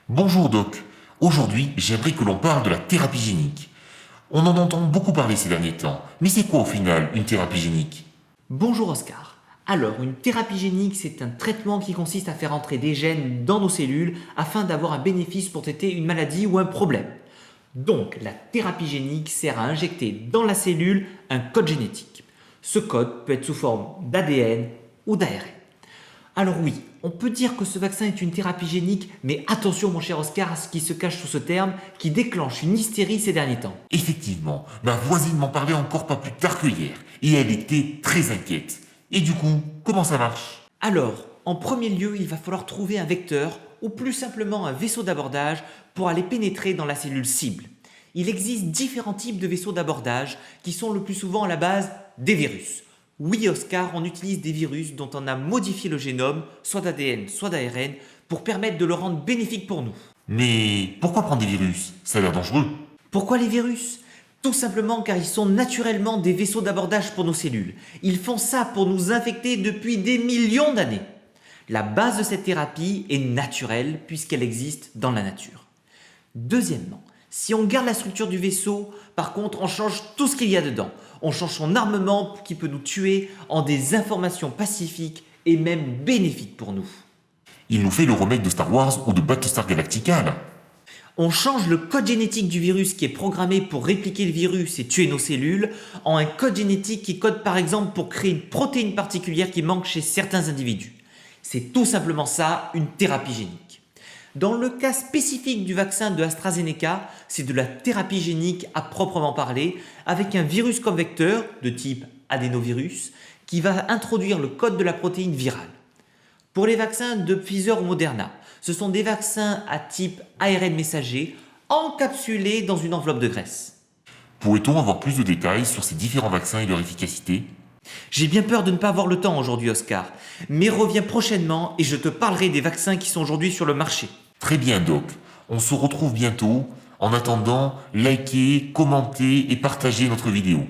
Bonjour Doc, aujourd'hui j'aimerais que l'on parle de la thérapie génique. On en entend beaucoup parler ces derniers temps, mais c'est quoi au final une thérapie génique? Bonjour Oscar. Alors, une thérapie génique, c'est un traitement qui consiste à faire entrer des gènes dans nos cellules afin d'avoir un bénéfice pour traiter une maladie ou un problème. Donc, la thérapie génique sert à injecter dans la cellule un code génétique. Ce code peut être sous forme d'ADN ou d'ARN. Alors oui, on peut dire que ce vaccin est une thérapie génique, mais attention mon cher Oscar à ce qui se cache sous ce terme qui déclenche une hystérie ces derniers temps. Effectivement, ma voisine m'en parlait encore pas plus tard que hier, et elle était très inquiète. Et du coup, comment ça marche? Alors, en premier lieu, il va falloir trouver un vecteur, ou plus simplement un vaisseau d'abordage, pour aller pénétrer dans la cellule cible. Il existe différents types de vaisseaux d'abordage qui sont le plus souvent à la base des virus. Oui, Oscar, on utilise des virus dont on a modifié le génome, soit d'ADN, soit d'ARN, pour permettre de le rendre bénéfique pour nous. Mais pourquoi prendre des virus? Ça a l'air dangereux. Pourquoi les virus? Tout simplement car ils sont naturellement des vaisseaux d'abordage pour nos cellules. Ils font ça pour nous infecter depuis des millions d'années. La base de cette thérapie est naturelle puisqu'elle existe dans la nature. Deuxièmement, si on garde la structure du vaisseau, par contre, on change tout ce qu'il y a dedans. On change son armement qui peut nous tuer en des informations pacifiques et même bénéfiques pour nous. Il nous fait le remake de Star Wars ou de Battlestar Galactica là. On change le code génétique du virus qui est programmé pour répliquer le virus et tuer nos cellules en un code génétique qui code par exemple pour créer une protéine particulière qui manque chez certains individus. C'est tout simplement ça, une thérapie génique. Dans le cas spécifique du vaccin de AstraZeneca, c'est de la thérapie génique à proprement parler, avec un virus comme vecteur, de type adénovirus, qui va introduire le code de la protéine virale. Pour les vaccins de Pfizer ou Moderna, ce sont des vaccins à type ARN messager, encapsulés dans une enveloppe de graisse. Pourrait-on avoir plus de détails sur ces différents vaccins et leur efficacité? J'ai bien peur de ne pas avoir le temps aujourd'hui, Oscar, mais reviens prochainement et je te parlerai des vaccins qui sont aujourd'hui sur le marché. Très bien Doc, on se retrouve bientôt. En attendant, likez, commentez et partagez notre vidéo.